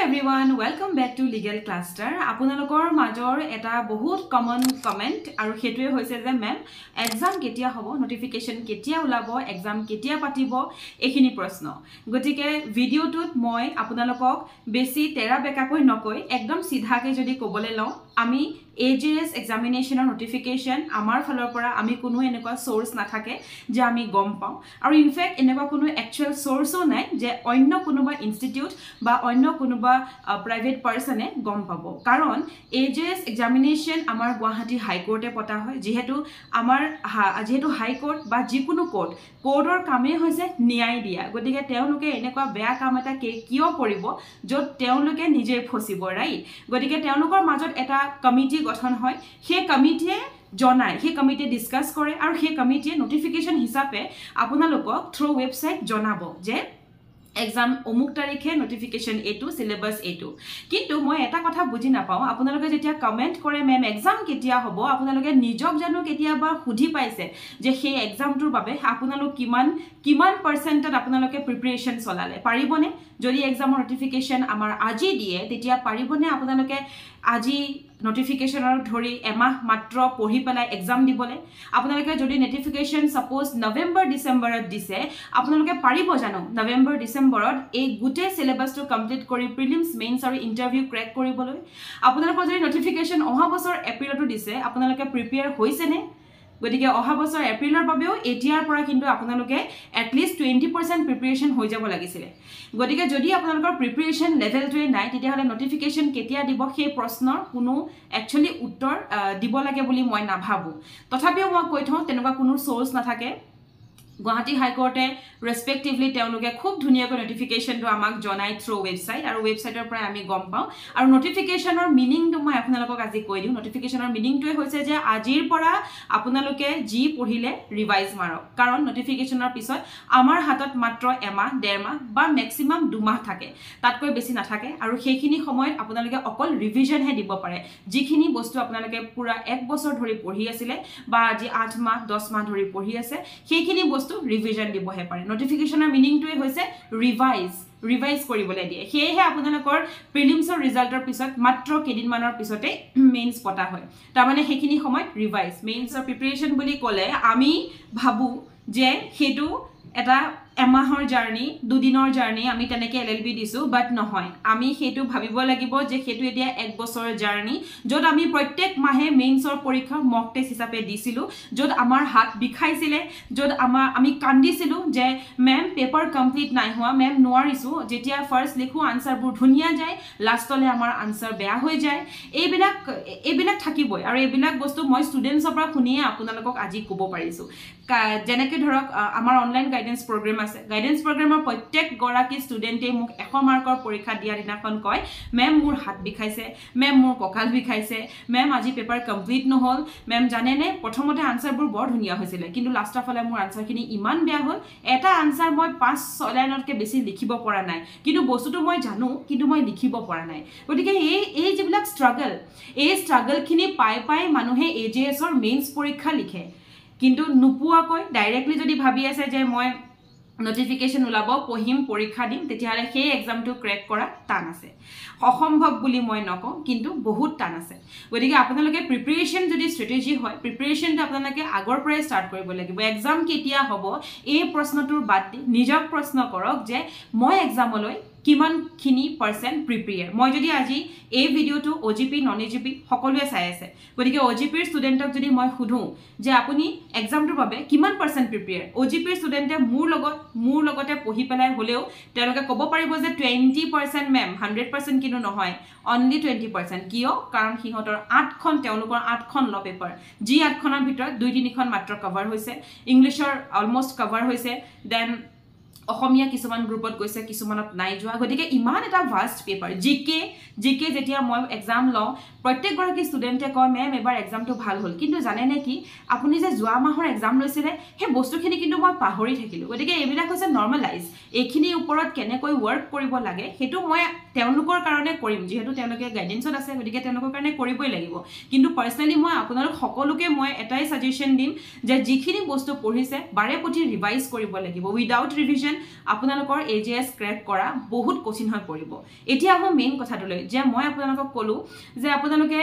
everyone, welcome back to Legal Cluster. আপোনালোকৰ মাজৰ এটা বহুত কমন কমেন্ট আৰু হেতুৱে হৈছে যে মেম এক্সাম কেতিয়া হ'ব নোটিফিকেশন কেতিয়া ওলাব এক্সাম কেতিয়া পাতিব এইখিনি প্ৰশ্ন গতিকে ভিডিওটোত মই আপোনালোকক বেছি তেৰা বেকাকৈ নকৈ একদম সিধাকে যদি ক'বলৈ লওঁ আমি AJS examination notification আমাৰ ফালৰ পৰা আমি কোনো এনেকুৱা সোৰ্স না থাকে যে আমি গম পাওঁ আৰু ইনফ্যাক্ট এনেকুৱা কোনো একচুয়াল সোৰ্সও নাই যে অন্য কোনোবা ইনস্টিটিউট বা অন্য কোনোবা প্ৰাইভেট পাৰসনে গম পাব কাৰণ AJS examination আমাৰ গুৱাহাটী হাই কোৰ্টে পতা হয় যেহেতু আমাৰ যেহেতু হাই কোৰ্ট বা যিকোনো কোৰ্টৰ কামে হৈছে ন্যায় দিয়া গতিকে তেওঁলোকে এনেকুৱা বেয়া কাম এটা কিয় কৰিব য'ত তেওঁলোকে নিজে ফসিব ৰাইট গতিকে তেওঁলোকৰ মাজত এটা কমিটি গঠন হয় সেই কমিটিয়ে জনাই সেই কমিটিয়ে ডিসকাস কৰে আৰু সেই কমিটিয়ে নোটিফিকেশন হিচাপে আপোনালোকক থ্ৰু ওয়েবসাইট জনাব যে এক্সাম অমুক তাৰিখে নোটিফিকেশন এটো সিলেবাস এটো কিন্তু মই এটা কথা বুজি নাপাও আপোনালোকে যেতিয়া কমেন্ট কৰে মেম এক্সাম কেতিয়া হ'ব আপোনালোকে নিজক জানো কেতিয়াবা খুধি পাইছে যে সেই এক্সামটোৰ বাবে আপোনালোক কিমান পাৰ্সেন্টত আপোনালোকে প্ৰিপাৰেচন চলালে পাৰিবনে যদি এক্সামৰ নোটিফিকেশন আমাৰ আজি দিয়ে তেতিয়া পাৰিবনে আপোনালোকে আজি নোটিফিকেশনৰ ধৰি এমাহ মাত্ৰ পঢ়ি পেলাই এক্সাম দিবলে আপোনালোকে যদি নোটিফিকেশন সাপোজ নৱেম্বৰ ডিসেম্বৰত দিছে আপোনালোকে পাৰিব জানো নৱেম্বৰ ডিসেম্বৰত এই গুটে সিলেবাসটো কমপ্লিট কৰি প্ৰিলিমছ মেইনছ আৰু ইন্টাৰভিউ ক্ৰেক কৰিবলৈ আপোনালোকৰ যদি নোটিফিকেশন অহা বছৰ এপ্ৰিলতো দিছে আপোনালোকে প্ৰিপেয়াৰ হৈছে নে গতিকে অহা বছৰ এপ্ৰিলৰ বাবেও এতিয়াৰ পৰা কিন্তু আপোনালোকে এট লিষ্ট 20% প্ৰিপাৰেচন হৈ যাব লাগিছিল গতিকে যদি আপোনালোকৰ প্ৰিপাৰেচন লেভেলটোৱে নাই তেতিয়া হলে নোটিফিকেশন কেতিয়া দিব সেই প্ৰশ্নৰ কোনো একচুয়ালি উত্তৰ দিব লাগে বুলি মই নাভাবো তথাপিও মই কৈ থওঁ তেনেকুৱা কোনো সোৰ্স নাথাকে গুৱাহাটী হাই কোৰ্টে ৰেসপেক্টিভলি তেওঁলোকে খুব ধুনিয়াকৈ নোটিফিকেশনটো আমাক জনাই থ্ৰু ওয়েবসাইট আৰু ওয়েবসাইটৰ পৰা আমি গম পাওঁ আৰু নোটিফিকেশনৰ মিনিংটো মই আপোনালোকক আজি কৈ দিওঁ নোটিফিকেশনৰ মিনিংটোৱে হৈছে যে আজিৰ পৰা আপোনালোকে জি পঢ়িলে ৰিভাইজ মাৰক কাৰণ নোটিফিকেশনৰ পিছত আমাৰ হাতত মাত্ৰ এমাহ ডেৰ মাহ বা ম্যাক্সিমাম 2 মাহ থাকে তাতকৈ বেছি নাথাকে আৰু সেইখিনি সময়ত আপোনালোকে অকল ৰিভিজন হে দিব পাৰে যিখিনি বস্তু আপোনালোকে পুৰা 1 বছৰ ধৰি পঢ়ি আছিলে বা আজি 8 মাহ 10 মাহ ধৰি পঢ়ি আছে সেইখিনি ৰিভিজন দিবহে পাৰে নোটিফিকেশনৰ মিনিংটোৱে হৈছে ৰিভাইজ কৰিবলৈ দিয়ে হেহে আপোনালোকৰ প্ৰিলিমছৰ ৰিজাল্টৰ পিছত মাত্ৰ কেদিনমানৰ পিছতে মেইনছ পতা হয় তাৰ মানে সেইখিনি সময়ত ৰিভাইজ মেইনছৰ প্ৰিপাৰেচন বুলি ক'লে আমি ভাবু যে হেতু এটা এমাহৰ জাৰ্নি দুদিনৰ জাৰ্নি আমি তেনেকে এলএলবি দিছো বাট নহয় আমি হেতু ভাবিব লাগিব যে হেতু এতিয়া 1 বছৰৰ জাৰ্নি যত আমি প্ৰত্যেক মাহে মেইনছৰ পৰীক্ষা মক টেষ্ট হিচাপে দিছিলো যত আমাৰ হাত বিখাইছিলে যত আমি কান্দিছিলো যে মেম পেপাৰ কমপ্লিট নাই হোৱা মেম নোৱাৰিছো যেতিয়া ফাৰ্স্ট লিখো আনসাৰবোৰ ধুনিয়া যায় লাষ্টলে আমাৰ আনসাৰ বেয়া হৈ যায় এইবিলাক থাকিবই আৰু এইবিলাক বস্তু মই ষ্টুডেন্টছৰ পৰা শুনিয়ে আপোনালোকক আজি ক'ব পাৰিছো যেনেকৈ ধৰক আমাৰ অনলাইন গাইডেন্স প্ৰগ্ৰাম আছে গাইডেন্স প্ৰগ্ৰামৰ প্ৰত্যেক গৰাকী ষ্টুডেন্টে মোক 100 মাৰ্কৰ পৰীক্ষা দিয়া দিনাখন কয় মেম মোৰ হাত বিখাইছে মেম মোৰ কঁকাল বিখাইছে মেম আজি পেপাৰ কমপ্লিট নহল মেম জানেনে প্ৰথমতে আনসাৰবোৰ বৰ ধুনিয়া হৈছিল কিন্তু লাষ্টৰ ফালে মোৰ আনসাৰখিনি ইমান বেয়া হ'ল এটা আনসাৰ মই 5-6 লাইনতকৈ বেছি লিখিব পৰা নাই কিন্তু বস্তুটো মই জানো কিন্তু মই লিখিব পৰা নাই গতিকে এই যিবিলাক ষ্ট্ৰাগলখিনি পাই মানুহে AJSৰ মেইনছ পৰীক্ষা লিখে কিন্তু নুপুৱাকৈ ডাইৰেক্টলি যদি ভাবি আছে যে মই নোটিফিকেশন ওলাব পঢ়িম পৰীক্ষা দিম তেতিয়াহলে সেই এক্সামটো ক্ৰেক কৰা টান আছে অসম্ভৱ বুলি মই নকওঁ কিন্তু বহুত টান আছে গতিকে আপোনালোকে প্ৰিপাৰেচন যদি ষ্ট্ৰেটেজি হয় প্ৰিপাৰেচনটো আপোনালোকে আগৰ পৰাই ষ্টাৰ্ট কৰিব লাগিব এক্সাম কেতিয়া হ'ব এই প্ৰশ্নটোৰ বাদ দি নিজক প্ৰশ্ন কৰক যে মই এক্সামলৈ কিমানখিনি পাৰ্সেন্ট প্ৰিপেয়াৰ মই যদি আজি এই ভিডিওটো OGP নন OGP সকলোৱে চাই আছে গতিকে OGP ৰ ষ্টুডেন্টক যদি মই খুধো যে আপুনি এক্সামটোৰ বাবে কিমান পাৰ্সেন্ট প্ৰিপেয়াৰ OGP ৰ ষ্টুডেন্টে মোৰ লগতে পঢ়ি পেলাই হলেও তেওঁলোকে ক'ব পাৰিব যে 20% মেম 100% কিন্তু নহয় অনলি 20% কিয় কাৰণ সিহঁতৰ 8খন তেওঁলোকৰ 8খন ল পেপাৰ যি 8খনৰ ভিতৰত 2-3খন মাত্ৰ কভাৰ হৈছে ইংলিছৰ অলমোস্ট কভাৰ হৈছে দেন অসমীয়া কিছুমান গ্ৰুপত গৈছে কিছুমানত নাই যোৱা গতিকে ইমান এটা ভাষ্ট পেপাৰ জিকে যেতিয়া মই এক্সাম লওঁ প্ৰত্যেক গৰাকী ষ্টুডেন্টে কয় মেম এবাৰ এক্সামটো ভাল হ'ল কিন্তু জানে নে কি আপুনি যে যোৱা মাহৰ এক্সাম লৈছিলে সেই বস্তুখিনি কিন্তু মই পাহৰি থাকিলো গতিকে এইবিলাক হৈছে নৰ্মালাইজ এইখিনি ওপৰত কেনেকৈ ওয়াৰ্ক কৰিব লাগে হেতু মই তেওঁলোকৰ কাৰণে কৰিম যেহেতু তেওঁলোকে গাইডেন্সত আছে গতিকে তেওঁলোকৰ কাৰণে কৰিবই লাগিব কিন্তু পাৰ্সোনালি মই আপোনালোক সকলোকে মই এটাই সাজেশন দিম যে যিখিনি বস্তু পঢ়িছে বাৰে প্ৰতি ৰিভাইজ কৰিব লাগিব উইদাউট ৰিভিজন আপোনালোকৰ AJS ক্ৰেক কৰা বহুত কঠিন হৈ পৰিব এতিয়া আহো মেইন কথাটোলৈ যে মই আপোনালোকক কলো যে আপোনালোকে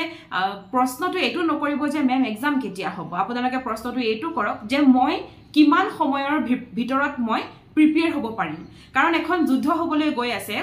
প্ৰশ্নটো এটো নকৰিব যে মেম এক্সাম কেতিয়া হ'ব আপোনালোকে প্ৰশ্নটো এটো কৰক যে মই কিমান সময়ৰ ভিতৰত মই প্ৰিপেয়াৰ হ'ব পাৰিম কাৰণ এখন যুদ্ধ হ'বলৈ গৈ আছে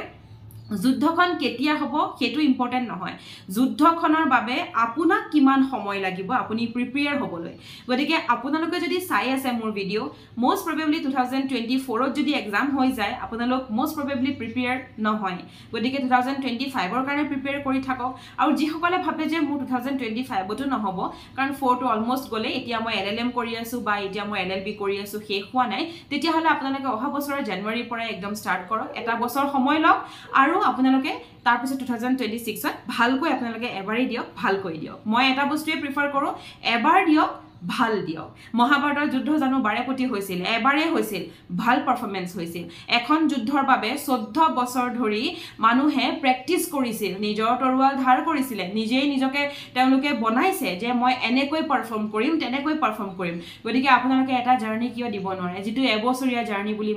যুদ্ধখন কেতিয়া হ'ব হেতু ইম্পৰ্টেন্ট নহয় যুদ্ধখনৰ বাবে আপোনাক কিমান সময় লাগিব আপুনি প্ৰিপেয়াৰ হ'বলৈ গতিকে আপোনালোকে যদি চাই আছে মোৰ ভিডিও most probably 2024 ত যদি এক্সাম হৈ যায় আপোনালোক most probably প্ৰিপেয়াৰ নহয় গতিকে 2025 ৰ কাৰণে প্ৰিপেয়াৰ কৰি থাকক আৰু যি সকলে ভাবে যে মোৰ 2025 তো নহব কাৰণ 4 টো অলমোস্ট গলে এতিয়া মই LLM কৰি আছো বা এতিয়া মই LLB কৰি আছো শেষ হোৱা নাই তেতিয়া হলে আপোনালোকে অহা বছৰৰ জানুৱাৰীৰ পৰা একদম ষ্টাৰ্ট কৰক এটা বছৰ সময় লওক আৰু আপোনালোকে তাৰ পিছত 2026 ত ভালকৈ আপোনালোকে এবাৰই দিয়ক ভালকৈ দিয়ক মই এটা বস্তুৱে প্ৰিফাৰ কৰো এবাৰ দিয়ক ভাল দিয়ক মহাভাৰতৰ যুদ্ধ জানো বাৰেপতি হৈছিল এবাৰে হৈছিল ভাল পাৰফৰম্যান্স হৈছিল এখন যুদ্ধৰ বাবে 14 বছৰ ধৰি মানুহে প্ৰেক্টিস কৰিছিল নিজৰ তৰোৱাল ধাৰ কৰিছিল নিজেই নিজকে তেওঁলোকে বনাইছে যে মই এনেকৈ পাৰফৰ্ম কৰিম তেনেকৈ পাৰফৰ্ম কৰিম গতিকে আপোনালোকে এটা জাৰ্নি কিয় দিব নোৱাৰে যেটো এবছৰীয়া জাৰ্নি বুলি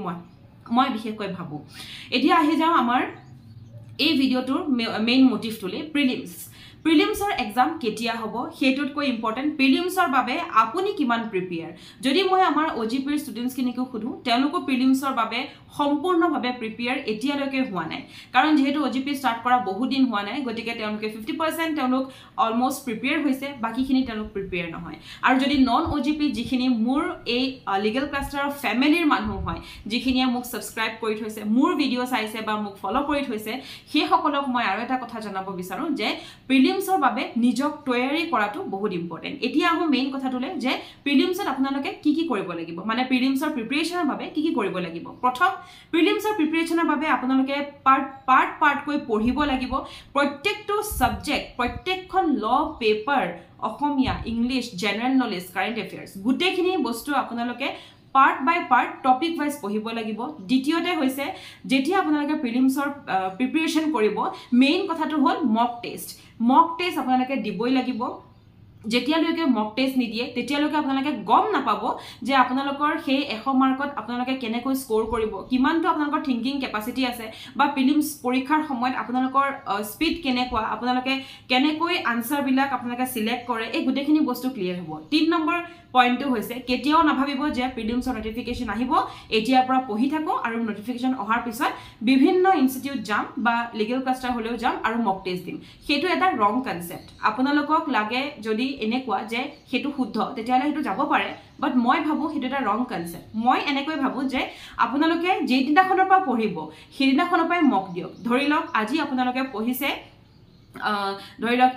মই বিশেষকৈ ভাবো এতিয়া আহি যাও আমাৰ এই ভিডিওটোৰ মেইন মোটিভটোলে প্ৰিলিমছৰ এক্সাম কেতিয়া হ'ব হেতুতকৈ ইম্পৰ্টেন্ট প্ৰিলিমছৰ বাবে আপুনি কিমান প্ৰিপেয়াৰ যদি মই আমাৰ OGPৰ ষ্টুডেন্টছ কিনিকো খুদু তেওঁলোকো প্ৰিলিমছৰ বাবে সম্পূৰ্ণভাৱে প্ৰিপেয়াৰ এতিয়ালৈকে হোৱা নাই কাৰণ যেহেতু OGP ষ্টাৰ্ট কৰা বহু দিন হোৱা নাই গতিকে তেওঁলোকে 50% তেওঁলোক অলমোস্ট প্ৰিপেয়াৰ হৈছে বাকিখিনি তেওঁলোক প্ৰিপেয়াৰ নহয় আৰু যদি নন OGP যিখিনি মোৰ এই লিগ্যাল ক্লাষ্টাৰৰ ফ্যামিলিৰ মানুহ হয় যিখিনিয়ে মোক সাবস্ক্ৰাইব কৰি থৈছে মোৰ ভিডিও চাইছে বা মোক ফলো কৰি থৈছে সেই সকলক মই আৰু এটা কথা জনাব বিচাৰো যে প্ৰিলিমছৰ বাবে নিজক তৈয়াৰী কৰাটো বহুত ইম্পৰ্টেন্ট এতিয়া আহো মেইন কথাটোলে যে প্ৰিলিমছত আপোনালোকে কি কৰিব লাগিব মানে প্ৰিলিমছৰ প্ৰিপাৰেচনৰ বাবে কি কৰিব লাগিব প্ৰথম প্ৰিলিমছৰ প্ৰিপাৰেচনৰ বাবে আপোনালোকে পাৰ্ট কৈ পঢ়িব লাগিব প্ৰত্যেকটো সাবজেক্ট প্ৰত্যেকখন ল পেপাৰ অসমীয়া ইংলিশ জেনাৰেল নলেজ কাৰেন্ট এফেয়াৰ্স গুটেখিনি বস্তু আপোনালোকে পাৰ্ট বাই পাৰ্ট টপিক ওয়াইজ পঢ়িব লাগিব দ্বিতীয়তে হৈছে যেতিয়া আপোনালোকে প্ৰিলিমছৰ প্ৰিপাৰেচন কৰিব মেইন কথাটো হল মক টেষ্ট আপোনালোকে দিবই লাগিব যেতিয়ালৈকে মক টেষ্ট নিদিয়ে তেতিয়ালৈকে আপোনালোকে গম নাপাব যে আপোনালোকৰ সেই 100 মাৰ্কত আপোনালোকে কেনেকৈ স্কোৰ কৰিব কিমানটো আপোনালোকৰ থিংকিং কেপাসিটি আছে বা প্ৰিলিমছ পৰীক্ষাৰ সময়ত আপোনালোকৰ স্পিড কেনেকুৱা আপোনালোকে কেনেকৈ আনসাৰ বিলাক আপোনালোকে সিলেক্ট কৰে এই গুটেখিনি বস্তু ক্লিয়াৰ হ'ব 3 নম্বৰ পইণ্টটো হৈছে কেতিয়াও নাভাবিব যে প্ৰিলিমছৰ নোটিফিকেশন আহিব এতিয়াৰ পৰা পঢ়ি থাকো আৰু নোটিফিকেশন অহাৰ পিছত বিভিন্ন ইনষ্টিটিউট যাম বা লিগ্যাল ক্লাষ্টাৰ হলেও যাম আৰু মক টেষ্ট দিম হেতু এটা ৰং কনসেপ্ট আপোনালোকক লাগে যদি এনেকুৱা যে হেতু শুদ্ধ তেতিয়ালে হেতু যাব পাৰে বাট মই ভাবো হেতু এটা ৰং কনসেপ্ট মই এনেকৈ ভাবো যে আপোনালোকে যেদিনাখনৰ পৰা পঢ়িব সেইদিনাখনৰ পৰাই মক দিয়ক ধৰি লওক আজি আপোনালোকে পঢ়িছে ধৰি লওক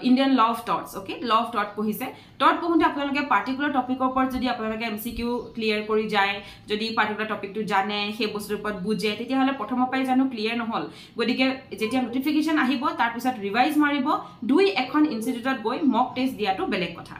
Indian law of torts okay law of tort পঢ়িছে টৰ্ট পঢ়োতে আপোনালোকে পাৰ্টিকুলাৰ টপিকৰ ওপৰত যদি আপোনালোকে MCQ ক্লিয়াৰ কৰি যায় যদি পাৰ্টিকুলাৰ টপিকটো জানে সেই বস্তুৰ ওপৰত বুজে তেতিয়া হলে প্ৰথমৰ পৰাই জানো ক্লিয়াৰ নহল গতিকে যেতিয়া নোটিফিকেশন আহিব তাৰ পিছত ৰিভাইজ মাৰিব দুই এখন ইনষ্টিটিউটত গৈ মক টেষ্ট দিয়াটো বেলেগ কথা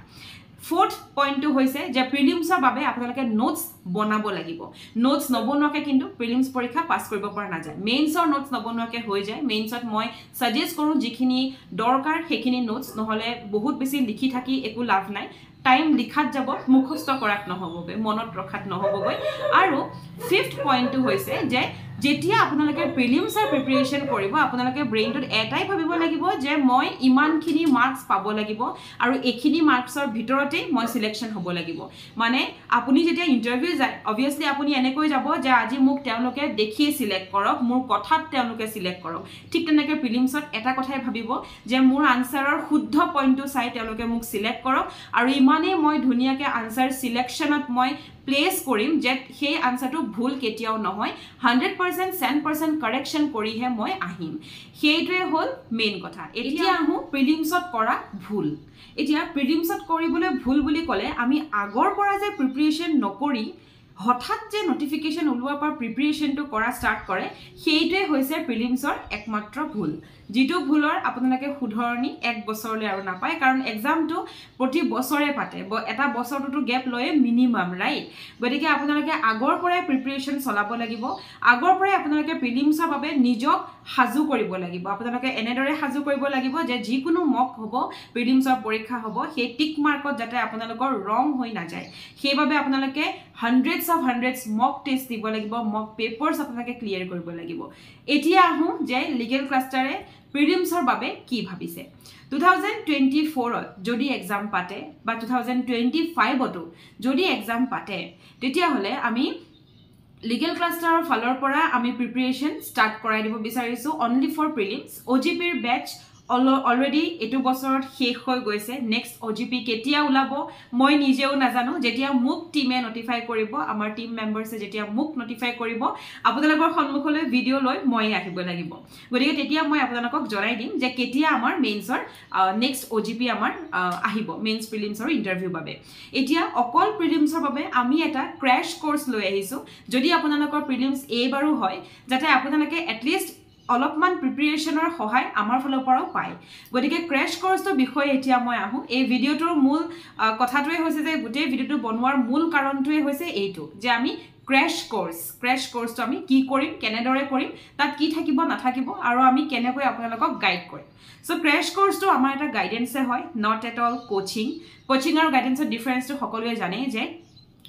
Fourth point to hoise je prelims babe apnaloke notes bonabo lagibo notes nobonwake kintu prelims porikha pass koribo para na jay mains or notes nobonwake hoi jay mains ot moi suggest koru jikhini dorkar hekhini notes nohole bahut beshi likhi thaki eku lav nai time likhat jabo mukhosto korak nohoboge monot rakhat nohoboge aru fifth point to hoise je যেতিয়া আপোনালোকে প্ৰিলিমছৰ preparation কৰিব আপোনালোকে ব্ৰেইনটোত এটাই ভাবিব লাগিব যে মই ইমানখিনি মাৰ্কস পাব লাগিব আৰু এখিনি মাৰ্কসৰ ভিতৰতে মই সিলেকশন হ'ব লাগিব মানে আপুনি যেতিয়া ইন্টাৰভিউ যায় অবিয়াসলি আপুনি এনেকৈ যাব যে আজি মোক তেওঁলোকে দেখি সিলেক্ট কৰক মোৰ কথাত তেওঁলোকে সিলেক্ট কৰক ঠিক তেনেকৈ প্ৰিলিমছত এটা কথাই ভাবিব যে মোৰ আনসাৰৰ শুদ্ধ পইণ্টটো চাই তেওঁলোকে মোক সিলেক্ট কৰক আৰু ইমানে মই ধুনিয়াকে আনসাৰ সিলেকশনত মই প্লেস কৰিম যে সেই আনসাৰটো ভুল কেতিয়াও নহয় 100% 100% কাৰেকশন কৰিহে মই আহিম সেইটোৱে হল মেইন কথা এতিয়া আহো প্ৰিলিমছত কৰা ভুল এতিয়া প্ৰিলিমছত কৰিবলৈ ভুল বুলি ক'লে আমি আগৰ পৰা যে প্ৰিপাৰেচন নকৰি হঠাৎ যে নোটিফিকেশন ওলোৱাৰ পৰা প্ৰিপাৰেচনটো কৰা ষ্টাৰ্ট কৰে সেইটোৱে হৈছে প্ৰিলিমছৰ একমাত্ৰ ভুল যেটো ভুলৰ আপোনালোকে সুধৰণি এক বছৰলৈ আৰু নাপায় কাৰণ এক্সামটো প্ৰতি বছৰে পাতে এটা বছৰটো গ্যাপ লয়ে মিনিমাম ৰাইট গতিকে আপোনালোকে আগৰ পৰাই প্ৰিপাৰেচন চলাব লাগিব আগৰ পৰাই আপোনালোকে প্ৰিলিমছৰ বাবে নিজক হাজু কৰিব লাগিব আপোনালোকে এনেদৰে হাজু কৰিব লাগিব যে যিকোনো মক হ'ব প্ৰিলিমছৰ পৰীক্ষা হ'ব সেই টিক মাৰ্কত যাতে আপোনালোকৰ ৰং হৈ না যায় সেইভাবে আপোনালোকে hundreds অফ হাণ্ড্ৰেডছ মক টেষ্ট দিব লাগিব মক পেপাৰ্ছ আপোনালোকে ক্লিয়াৰ কৰিব লাগিব এতিয়া আহোঁ যে লিগেল ক্লাষ্টাৰে প্ৰিলিমছৰ বাবে কি ভাবিছে 2024ত যদি এক্সাম পাতে বা 2025তো যদি এক্সাম পাতে তেতিয়াহ'লে আমি লিগেল ক্লাষ্টাৰৰ ফালৰ পৰা আমি প্ৰিপাৰেচন ষ্টাৰ্ট কৰাই দিব বিচাৰিছোঁ অনলি ফৰ প্ৰিলিমছ OGPৰ বেচ অলৰেডি এটো বছৰত শেষ হৈ গৈছে নেক্সট OGP কেতিয়া ওলাব মই নিজেও নাজানো যেতিয়া মোক টিমে নটিফাই কৰিব আমাৰ টিম মেম্বাৰছে যেতিয়া মোক নটিফাই কৰিব আপোনালোকৰ সন্মুখলৈ ভিডিও লৈ মই আহিব লাগিব গতিকে তেতিয়া মই আপোনালোকক জনাই দিম যে কেতিয়া আমাৰ মেইনছৰ নেক্সট OGP আমাৰ আহিব মেইনছ প্ৰিলিমছৰ ইন্টাৰভিউ বাবে এতিয়া অকল প্ৰিলিমছৰ বাবে আমি এটা ক্ৰ্যাশ কোৰ্স লৈ আহিছো যদি আপোনালোকৰ প্ৰিলিমছ এবাৰো হয় যাতে আপোনালোকে এটলিষ্ট অলপমান প্ৰিপাৰেচনৰ সহায় আমাৰ ফালৰ পৰাও পায় গতিকে ক্ৰ্যাশ কোৰ্সৰ বিষয়ে এতিয়া মই আহো এই ভিডিওটোৰ মূল কথাটোৱে হৈছে যে গোটেই ভিডিওটো বনোৱাৰ মূল কাৰণটোৱে হৈছে এইটো যে আমি ক্ৰ্যাশ কোৰ্সটো আমি কি কৰিম কেনেদৰে কৰিম তাত কি থাকিব নাথাকিব আৰু আমি কেনেকৈ আপোনালোকক গাইড কৰিম সো ক্ৰ্যাশ কোৰ্সটো আমাৰ এটা গাইডেন্সে হয় নট এট অল কোচিং আৰু গাইডেন্সৰ ডিফাৰেন্সটো সকলোৱে জানে যে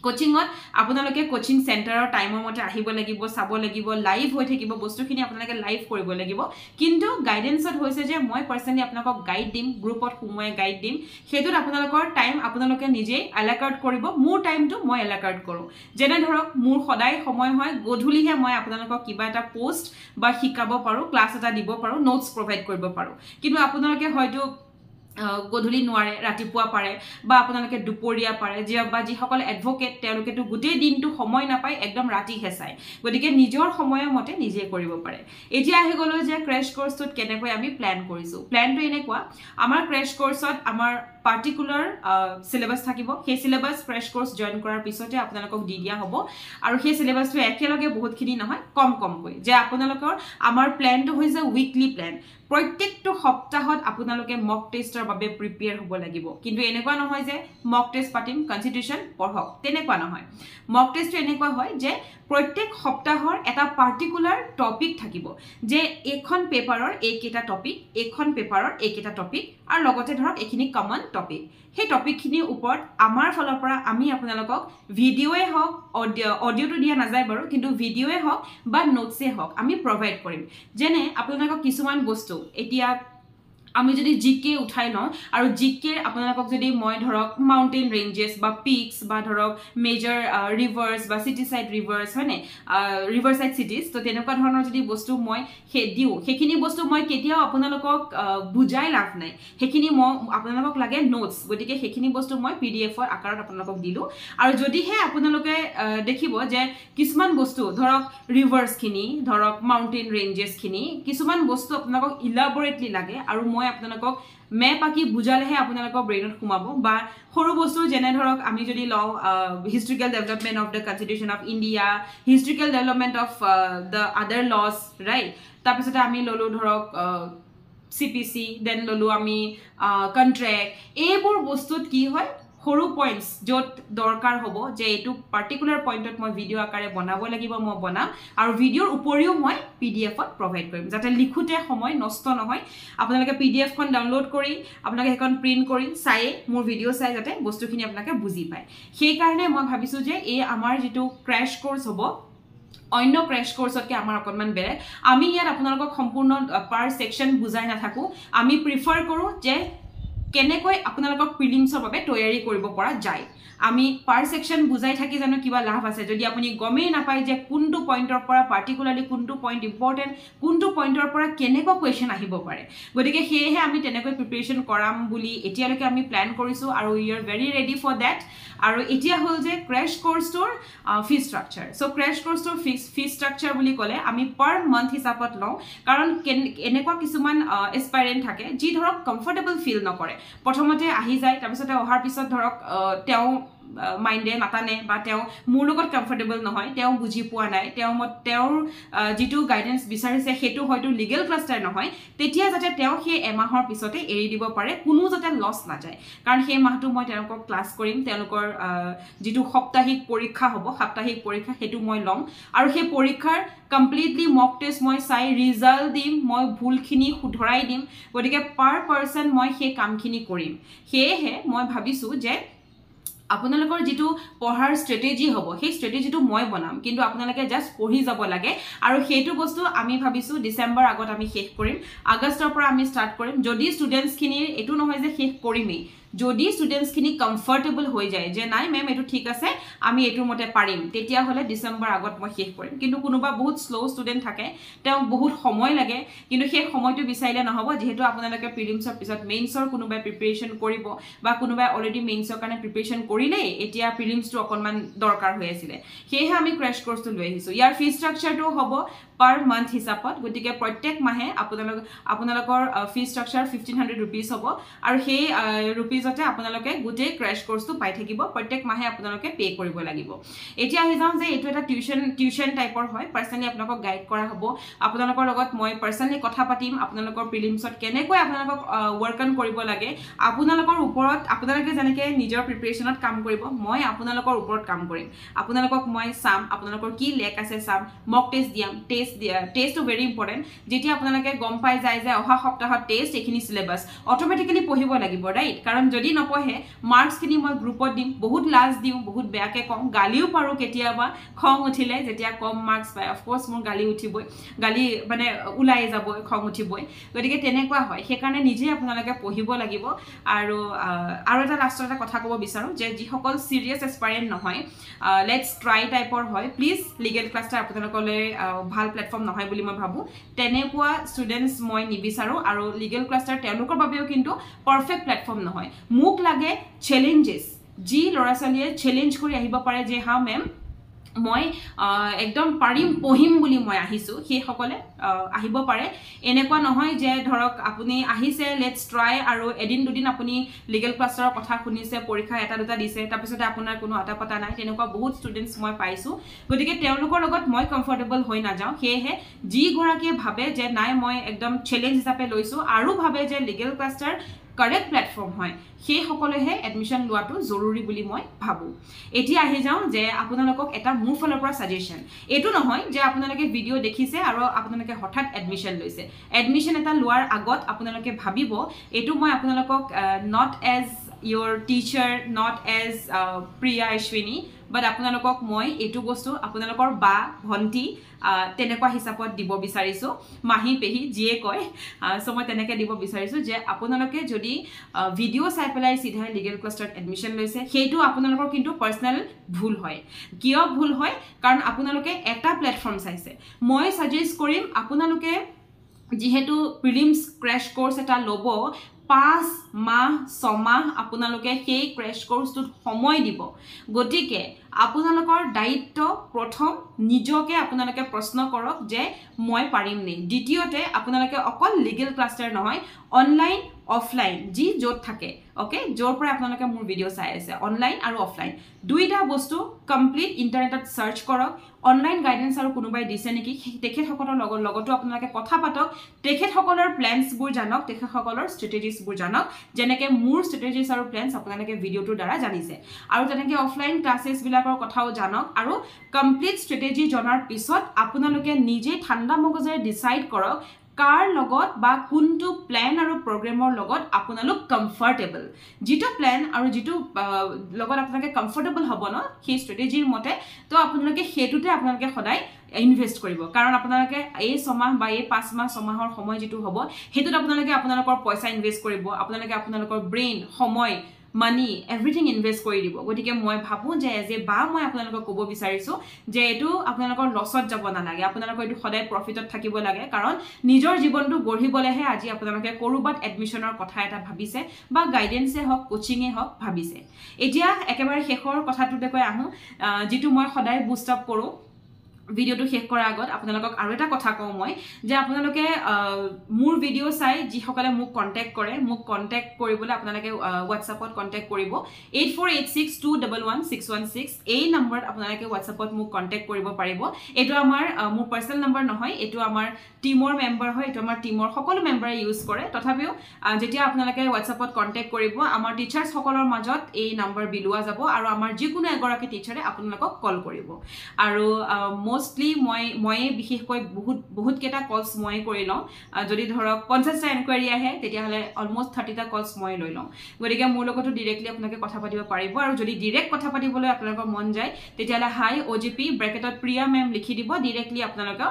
কোচিংত আপোনালোকে কোচিং সেন্টাৰৰ টাইমৰ মতে আহিব লাগিব চাব লাগিব লাইভ হৈ থাকিব বস্তুখিনি আপোনালোকে লাইভ কৰিব লাগিব কিন্তু গাইডেন্সত হৈছে যে মই পাৰ্সনলি আপোনালোকক গাইড দিম গ্ৰুপত সোমাই গাইড দিম হেতুত আপোনালোকৰ টাইম আপোনালোকে নিজে এলাকাৰ্ড কৰিব মোৰ টাইমটো মই এলাকাৰ্ড কৰো যেনে ধৰক মোৰ সদায় সময় হয় গধুলিহে মই আপোনালোকক কিবা এটা পোষ্ট বা শিকাব পাৰো ক্লাছ এটা দিব পাৰো নোটস প্ৰভাইড কৰিব পাৰো কিন্তু আপোনালোকে হয়তো গধুলি নোৱাৰে ৰাতিপুৱা পাৰে বা আপোনালোকে দুপৰীয়া পাৰে যে বা যিসকল এডভোকেট তেওঁলোকেতো গোটেই দিনটো সময় নাপায় একদম ৰাতি হেচাই গতিকে নিজৰ সময়ৰ মতে নিজে কৰিব পাৰে এতিয়া আহি গলো যে ক্ৰ্যাশ কোৰ্সটোত কেনেকৈ আমি প্ল্যান কৰিছো প্ল্যানটো এনেকুৱা আমাৰ ক্ৰ্যাশ কোৰ্সত আমাৰ পাৰ্টিকুলাৰ সিলেবাস থাকিব সেই সিলেবাস ক্ৰ্যাশ কোৰ্স জয়েন কৰাৰ পিছতে আপোনালোকক দি দিয়া হ'ব আৰু সেই সিলেবাসটো একেলগে বহুতখিনি নহয় কমকৈ যে আপোনালোকৰ আমাৰ প্ল্যানটো হৈছে উইকলি প্ল্যান প্ৰত্যেকটো সপ্তাহত আপোনালোকে মক টেষ্টৰ বাবে প্ৰিপেয়াৰ হ'ব লাগিব কিন্তু এনেকুৱা নহয় যে মক টেষ্ট পাতিম কনস্টিটিউশন পঢ়ক তেনেকুৱা নহয় মক টেষ্টটো এনেকুৱা হয় যে প্ৰত্যেক সপ্তাহৰ এটা পাৰ্টিকুলাৰ টপিক থাকিব যে এখন পেপাৰৰ এইকেইটা টপিক এখন পেপাৰৰ এইকেইটা টপিক আৰু লগতে ধৰক এখিনি কমন টপিক সেই টপিকখিনিৰ ওপৰত আমাৰ ফালৰ পৰা আমি আপোনালোকক ভিডিওয়ে হওক অডিওটো দিয়া নাযায় বাৰু কিন্তু ভিডিওয়ে হওক বা নোটসে হওক আমি প্ৰভাইড কৰিম যেনে আপোনালোকক কিছুমান বস্তু এতিয়া আমি যদি জিকে উঠাই লওঁ আৰু জিকে আপোনালোকক যদি মই ধৰক মাউন্টেইন ৰেঞ্জেছ বা পিকস বা ধৰক মেজৰ ৰিভাৰ্স বা সিটি সাইড ৰিভাৰ্স হয়নে ৰিভাৰ সাইড সিটিজ তো তেনেকুৱা ধৰণৰ যদি বস্তু মই দিও সেইখিনি বস্তু মই কেতিয়াও আপোনালোকক বুজাই লাভ নাই সেইখিনি মই আপোনালোকক লাগে নোটস গতিকে সেইখিনি বস্তু মই পিডিএফৰ আকাৰত আপোনালোকক দিলো আৰু যদিহে আপোনালোকে দেখিব যে কিছুমান বস্তু ধৰক ৰিভাৰ্স খিনি ধৰক মাউন্টেইন ৰেঞ্জেছ খিনি কিছুমান বস্তু আপোনালোকক ইলাবৰেটলি লাগে আৰু মই আপোনালোকক মেপ আকি বুজালেহে আপোনালোকৰ ব্ৰেইনত সোমাব বা সৰু বস্তু যেনে ধৰক আমি যদি লও historical development of the constitution of India historical development of the other laws right তাৰপিছতে আমি ললো ধৰক CPC দেন ললো আমি কন্ট্ৰাক্ট এইবোৰ বস্তুত কি হয় সৰু পইণ্টস যত দৰকাৰ হ'ব যে এটো পাৰ্টিকুলাৰ পইণ্টত মই ভিডিও আকাৰে বনাব লাগিব মই বনাম আৰু ভিডিওৰ উপৰিও মই পিডিএফত প্ৰভাইড কৰিম যাতে লিখুতে সময় নষ্ট নহয় আপোনালোকে পিডিএফ খন ডাউনলোড কৰি আপোনালোকে এখন প্ৰিন্ট কৰি চাই মোৰ ভিডিও চাই যাতে বস্তুখিনি আপোনালোকে বুজি পায় সেই কাৰণে মই ভাবিছো যে এই আমাৰ যেটো ক্ৰ্যাশ কোৰ্স হ'ব অন্য ক্ৰ্যাশ কোৰ্সতকে আমাৰ অকনমান বেলেগ আমি ইয়াত আপোনালোকক সম্পূৰ্ণ পাৰ সেকশন বুজাই নাথাকো আমি প্ৰিফাৰ কৰো যে কেনেকৈ আপোনালোকক প্ৰিলিমছৰ বাবে তৈয়াৰী কৰিব পৰা যায় আমি পাৰ সেকশন বুজাই থাকি জানো কিবা লাভ আছে যদি আপুনি গমে নাপায় যে কোনটো পইণ্টৰ পৰা পাৰ্টিকুলাৰলি কোনটো পইণ্ট ইম্পৰ্টেন্ট কোনটো পইণ্টৰ পৰা কেনেকৈ কোৱেশ্চন আহিব পাৰে গতিকে হেহে আমি তেনেকৈ প্ৰিপাৰেচন কৰাম বুলি এতিয়ালৈকে আমি প্ল্যান কৰিছো আৰু we are very ready for that আৰু এতিয়া হল যে ক্ৰ্যাশ কোৰ্সটোৰ ফি স্ট্ৰাকচাৰ সো ক্ৰ্যাশ কোৰ্সটোৰ ফি স্ট্ৰাকচাৰ বুলি ক'লে আমি পাৰ মান্থ হিচাপত লওঁ কাৰণ এনেকুৱা কিছুমান এসপাইৰেন্ট থাকে যি ধৰক কমফৰ্টেবল ফিল নকৰে প্ৰথমতে আহি যায় তাৰপিছতে অহাৰ পিছত ধৰক তেওঁ মাইন্ডে নাটানে বা তেওঁ মোৰ লগত কমফৰ্টেবল নহয় তেওঁ বুজি পোৱা নাই তেওঁৰ যেটো গাইডেন্স বিচাৰিছে হেতু হয়তো লিগেল ক্লাষ্টাৰ নহয় তেতিয়া যাতে তেওঁ সেই এমাহৰ পিছতে এৰি দিব পাৰে কোনো যাতে লছ না যায় কাৰণ সেই মাহটো মই তেওঁলোকক ক্লাছ কৰিম তেওঁলোকৰ যেটো সাপ্তাহিক পৰীক্ষা হ'ব সাপ্তাহিক পৰীক্ষা হেতু মই লম আৰু সেই পৰীক্ষাৰ কমপ্লিটলি মক টেষ্ট মই চাই ৰিজাল্ট দিম মই ভুলখিনি শুধৰাই দিম গতিকে পাৰ পাৰসন মই সেই কামখিনি কৰিম হেহে মই ভাবিছো যে আপোনালোকৰ যেটো পঢ়াৰ স্ট্ৰেটেজি হ'ব সেই স্ট্ৰেটেজিটো মই বনাম কিন্তু আপোনালোকে জাস্ট পঢ়ি যাব লাগে আৰু সেইটো বস্তু আমি ভাবিছো ডিসেম্বৰ আগত আমি শেষ কৰিম আগষ্টৰ পৰা আমি স্টাৰ্ট কৰিম যদি ষ্টুডেন্টস খিনিৰ এটো নহয় যে শেষ কৰিমেই যদি ষ্টুডেন্টস খিনি কমফৰ্টেবল হৈ যায় যে নাই মেম এটো ঠিক আছে আমি এটোৰ মতে পাৰিম তেতিয়া হলে ডিসেম্বৰ আগত মই শেষ কৰিম কিন্তু কোনোবা বহুত স্লো ষ্টুডেন্ট থাকে তেওঁ বহুত সময় লাগে কিন্তু সেই সময়টো বিচাৰিলে নহব যেহেতু আপোনালোকে প্ৰিলিমছৰ পিছত মেইনছৰ কোনোবা প্ৰিপাৰেচন কৰিব বা কোনোবা অলৰেডি মেইনছৰ কাৰণে প্ৰিপাৰেচন কৰিলে এতিয়া প্ৰিলিমছটো অকনমান দৰকাৰ হৈ আছিল সেয়ে আমি ক্ৰ্যাশ কোৰ্সটো লৈ আহিছো ইয়াৰ ফি ষ্ট্ৰাকচাৰটো হ'ব per month হিচাপত গতিকে প্ৰত্যেক মাহে আপোনালোকৰ ফি ষ্ট্ৰাকচাৰ 1500 rupees হ'ব আৰু সেই rupeesতে আপোনালোকে গুটে ক্ৰ্যাশ কোৰ্সটো পাই থাকিব প্ৰত্যেক মাহে আপোনালোকে পে কৰিব লাগিব এতিয়া আহি যাম যে এটো এটা টিউশন টাইপৰ হয় পাৰ্সনালি আপোনালোকক গাইড কৰা হ'ব আপোনালোকৰ লগত মই পাৰ্সনালি কথা পাতিম আপোনালোকৰ প্ৰিলিমছত কেনেকৈ আপোনালোকক ওয়াৰ্ক অন কৰিব লাগে আপোনালোকৰ ওপৰত আপোনালোকে যেনেকৈ নিজৰ প্ৰিপাৰেচনত কাম কৰিব মই আপোনালোকৰ ওপৰত কাম কৰিম আপোনালোকক মই চাম আপোনালোকৰ কি লেক আছে চাম মক টেষ্ট দিম টেষ্ট টু ভেৰি ইম্পৰ্টেন্ট যেতিয়া আপোনালোকে গম পাই যায় যে অহা সপ্তাহত টেষ্ট এখিনি সিলেবাস অটোমেটিক্যালি পঢ়িব লাগিব ৰাইট কাৰণ যদি নপঢ়ে মাৰ্কস খিনি মই গ্ৰুপত দিম বহুত লাজ দিম বহুত বেয়াকে কম গালিও পাৰো কেতিয়াবা খং উঠিলে যেতিয়া কম মাৰ্কস পায় অফ কোৰ্স মোৰ গালি উঠিবই গালি মানে উলাই যাব খং উঠিবই গতিকে তেনেকুৱা হয় সেইকাৰণে নিজে আপোনালোকে পঢ়িব লাগিব আৰু এটা লাষ্টৰ এটা কথা ক'ব বিচাৰো যে যি সকল সিৰিয়াস এস্পাইৰেন্ট নহয় লেটস ট্ৰাই টাইপৰ হয় প্লিজ লিগেল ক্লাছটা আপোনালোকলৈ ভাল প্ল্যাটফৰ্ম নহয় বুলি মই ভাবো তেনেকুৱা ষ্টুডেন্টস মই নিবিচাৰো আৰু লিগেল ক্লাছৰ তেওঁলোকৰ বাবেও কিন্তু পাৰফেক্ট প্ল্যাটফৰ্ম নহয় মোক লাগে চ্যালেঞ্জেস যি লৰাছালিয়ে চ্যালেঞ্জ কৰি আহিব পাৰে যে হা মেম মই একদম পাৰিম পঢ়িম বুলি মই আহিছো সেই সকলে আহিব পাৰে এনেকুৱা নহয় যে ধৰক আপুনি আহিছে লেটস ট্ৰাই আৰু এদিন দুদিন আপুনি লিগেল ক্লাছৰ কথা শুনিছে পৰীক্ষা এটা দুটা দিছে তাৰ পিছতে আপোনাৰ কোনো আটাপতা নাই তেনেকুৱা বহুত ষ্টুডেন্টস মই পাইছো গতিকে তেওঁলোকৰ লগত মই কমফৰ্টেবল হৈ না যাও হেহে যি গৰাকীয়ে ভাবে যে নাই মই একদম চ্যালেঞ্জ হিচাপে লৈছো আৰু ভাবে যে লিগেল ক্লাছৰ কাৰেক্ট প্ল্যাটফৰ্ম হয় সেই সকলেহে এডমিশন লোৱাটো জৰুৰী বুলি মই ভাবো এতিয়া আহি যাও যে আপোনালোকক এটা মোৰ ফলৰ পৰা সাজেশন এটো নহয় যে আপোনালোকে ভিডিও দেখিছে আৰু আপোনালোকে হঠাৎ এডমিশন লৈছে এডমিশন এটা লোৱাৰ আগত আপোনালোকে ভাবিব এটো মই আপোনালোকক not as your teacher not as Priya Ashwini but আপোনালোকক মই এটো বস্তু আপোনালোকৰ বা ভন্টি তেনেকুৱা হিচাপত দিব বিচাৰিছো মাহি পেহি জিয়ে কয় সো মই তেনেকৈ দিব বিচাৰিছো যে আপোনালোকে যদি ভিডিও চাই পেলাই সিধা লিগেল ক্লাছত এডমিশন লৈছে হেতু আপোনালোকৰ কিন্তু পাৰ্সোনাল ভুল হয় কিয় ভুল হয় কাৰণ আপোনালোকে এটা প্ল্যাটফৰ্ম চাইছে মই সাজেষ্ট কৰিম আপোনালোকে যেহেতু প্ৰিলিমছ ক্র্যাশ কোর্স এটা লব 5 মাহ 6 মাহ আপোনালোকে সেই ক্র্যাশ কোর্সটোত সময় দিব গটিকে আপোনালোকৰ দায়িত্ব প্ৰথম নিজকে আপোনালোকে প্ৰশ্ন কৰক যে মই পাৰিম নে দ্বিতীয়তে আপোনালোকে অকল লিগেল ক্লাছৰ নহয় অনলাইন অফলাইন জি যত থাকে ওকে জোৰ পৰা আপোনালোকে মোৰ ভিডিও চাই আছে অনলাইন আৰু অফলাইন দুইটা বস্তু কমপ্লিট ইন্টাৰনেটত সাৰ্চ কৰক অনলাইন গাইডেন্স আৰু কোনোবাই দিছে নেকি তেখেত সকলৰ লগতো আপোনালোকে কথা পাতক তেখেত সকলৰ প্ল্যানস বোৰ জানক তেখেত সকলৰ স্ট্ৰেটেজিজ বোৰ জানক যেনেকৈ মোৰ স্ট্ৰেটেজিজ আৰু প্ল্যানস আপোনালোকে ভিডিওটোৰ দ্বাৰা জানিছে আৰু তেনেকৈ অফলাইন ক্লাसेस বিলাকৰ কথাও জানক আৰু কমপ্লিট স্ট্ৰেটেজি জনাৰ পিছত আপোনালোকে নিজে ঠাণ্ডা মগজেৰে ডিসাইড কৰক কাৰ লগত বা কোনটো প্ল্যান আৰু প্ৰগ্ৰামৰ লগত আপোনালোক কমফৰ্টেবল যেটো প্ল্যান আৰু যেটো লগত আপোনালোকে কমফৰ্টেবল হ'ব ন সেই স্ট্ৰেটেজিৰ মতে তো আপোনালোকে হেতুতে আপোনালোকে সদায় ইনভেস্ট কৰিব কাৰণ আপোনালোকে এই 6 মাহ বা এই 5 মাহ 6 মাহৰ সময় যেটো হ'ব হেতুত আপোনালোকে আপোনালোকৰ পইচা ইনভেস্ট কৰিব আপোনালোকে আপোনালোকৰ ব্ৰেইন সময় মানি এভৰিথিং ইনভেস্ট কৰি দিব গতিকে মই ভাবো যে এজে বা মই আপোনালোকক ক'ব বিচাৰিছো যে এটো আপোনালোকৰ লছত যাব না লাগে আপোনালোকৰ এটো সদায় প্ৰফিটত থাকিব লাগে কাৰণ নিজৰ জীৱনটো গঢ়িবলেহে আজি আপোনালোকে কৰবাত এডমিশনৰ কথা এটা ভাবিছে বা গাইডেন্সে হক কোচিংয়ে হক ভাবিছে এতিয়া একেবাৰে শেষৰ কথাটোতে কৈ আহো যেটো মই সদায় বুষ্ট আপ কৰো ভিডিওটো শেষ কৰাৰ আগত আপোনালোকক আৰু এটা কথা কওঁ মই যে আপোনালোকে মোৰ ভিডিও চাই যি সকলে মোক কন্টাক্ট কৰে মোক কন্টাক্ট কৰিবলৈ আপোনালোকে WhatsAppত কন্টাক্ট কৰিব 8486211616 এই নম্বৰত আপোনালোকে WhatsAppত মোক কন্টাক্ট কৰিব পাৰিব এটো আমাৰ মোৰ পাৰ্সোনাল নম্বৰ নহয় এটো আমাৰ টিমৰ মেম্বাৰ হয় এটো আমাৰ টিমৰ সকলো মেম্বাৰে ইউজ কৰে তথাপিও যেতিয়া আপোনালোকে WhatsAppত কন্টাক্ট কৰিব আমাৰ টিচাৰ্ছ সকলৰ মাজত এই নম্বৰ বিলুৱা যাব আৰু আমাৰ যিকোনো এগৰাকী টিচাৰে আপোনালোকক কল কৰিব আৰু মোষ্টলি ময়ে বিশেষকৈ বহুত কেইটা কলছ মই কৰি লওঁ যদি ধৰক 50টা এনকুৱাৰী আহে তেতিয়াহ'লে অলমোষ্ট 30টা কলছ মই লৈ লওঁ গতিকে মোৰ লগতো ডিৰেক্টলি আপোনালোকে কথা পাতিব পাৰিব আৰু যদি ডিৰেক্ট কথা পাতিবলৈ আপোনালোকৰ মন যায় তেতিয়াহ'লে হাই OGP ব্ৰেকেটত প্ৰিয়া মেম লিখি দিব ডিৰেক্টলি আপোনালোকৰ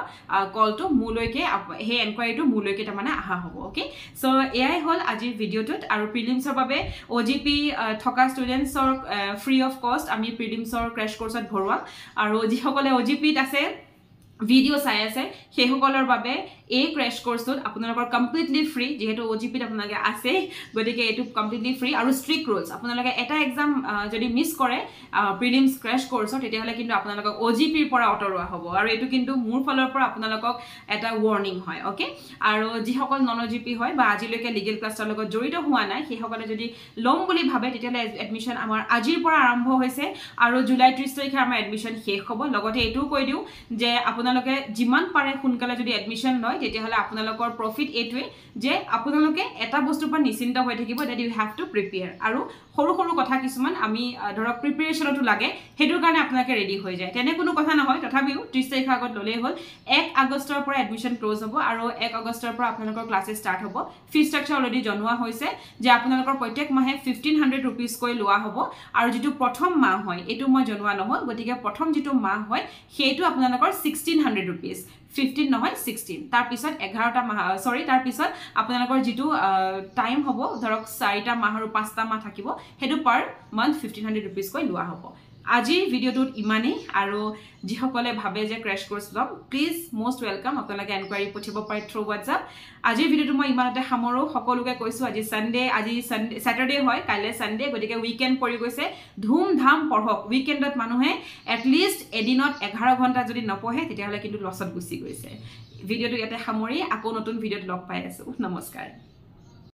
কলটো মোলৈকে সেই এনকুৱাৰীটো মোলৈকে তাৰমানে আহা হ'ব ওকে সো এয়াই হ'ল আজিৰ ভিডিঅ'টোত আৰু প্ৰিলিমছৰ বাবে OGP থকা ষ্টুডেণ্টছৰ ফ্ৰী অফ কষ্ট আমি প্ৰিলিমছৰ ক্ৰেছ কোৰ্ছত ভৰোৱাম আৰু যিসকলে OGPত আছে ভিডিও চাই আছে সেইসকলৰ বাবে এই ক্ৰেছ কোৰ্সটোত আপোনালোকৰ কমপ্লিটলি ফ্ৰী যেহেতু OGPত আপোনালোকে আছে গতিকে এটো কমপ্লিটলি ফ্ৰী আৰু ষ্ট্ৰিক্ট ৰুলছ আপোনালোকে এটা এক্সাম যদি মিছ কৰে প্ৰিলিমছ ক্ৰেছ কোৰ্সত তেতিয়াহ'লে কিন্তু আপোনালোকক OGPৰ পৰা অটৰোৱা হ'ব আৰু এটো কিন্তু মোৰ ফালৰ পৰা আপোনালোকক এটা ৱাৰ্নিং হয় ওকে আৰু যিসকল নন OGP হয় বা আজিলৈকে লিগেল ক্লাছৰ লগত জড়িত হোৱা নাই সেইসকলে যদি লম বুলি ভাবে তেতিয়াহ'লে এডমিশন আমাৰ আজিৰ পৰা আৰম্ভ হৈছে আৰু জুলাই 30 তাৰিখে আমাৰ এডমিশন শেষ হ'ব লগতে এটো কৈ দিও যে আপোনালোকে যিমান পাৰে সোনকালে যদি এডমিশন লয় তেতিয়াহ'লে আপোনালোকৰ প্ৰফিট এটোৱে যে আপোনালোকে এটা বস্তুৰ পৰা নিশ্চিন্ত হৈ থাকিব that you have to prepare আৰু সৰু সৰু কথা কিছুমান আমি ধৰক প্ৰিপাৰেচনটো লাগে হেতুৰ কাৰণে আপোনালোকে ৰেডি হৈ যায় তেনে কোনো কথা নহয় তথাপিও 30 তাৰিখৰ আগত ললেই হ'ল 1 আগষ্টৰ পৰা এডমিশন ক্লোজ হ'ব আৰু 1 আগষ্টৰ পৰা আপোনালোকৰ ক্লাছেছ ষ্টাৰ্ট হ'ব ফি ষ্ট্ৰাকচাৰ অলৰেডি জনোৱা হৈছে যে আপোনালোকৰ প্ৰত্যেক মাহে 1500 रुपीस কৈ লোৱা হ'ব আৰু যেটো প্ৰথম মাহ হয় এটো মই জনোৱা নহল গতিকে প্ৰথম যেটো মাহ হয় সেইটো আপোনালোকৰ 1600 रुपीस 15 নহয় 16 তাৰ পিছত 11টা মাহ সৰি তাৰ পিছত আপোনালোকৰ যেটো টাইম হ'ব ধৰক 4টা মাহ আৰু 5টা মাহ থাকিব হেতু পাৰ মান্থ 1500 रुपीस কৈ লোৱা হ'ব আজিৰ ভিডিওটোত ইমানেই আৰু যিসকলে ভাবে যে ক্ৰেছ কোৰ্স লম প্লিজ মোস্ট ওয়েলকাম আপোনালোকে এনকুৱাৰী পঠিয়াব পাৰে থ্ৰু WhatsApp আজিৰ ভিডিওটো মই ইমানতে সামৰো সকলোকে কৈছো আজি সানডে আজি স্যাটাৰডে হয় কাইলে সানডে গতিকে উইকেন্ড পৰি গৈছে ধুম ধাম পঢ়ক উইকেন্ডত মানুহে এট লিষ্ট এদিনত 11 ঘণ্টা যদি নপঢ়ে তেতিয়াহলে কিন্তু লছত গুছি গৈছে ভিডিওটো ইয়াতে সামৰি আকৌ নতুন ভিডিওত লগ পাই আছো নমস্কাৰ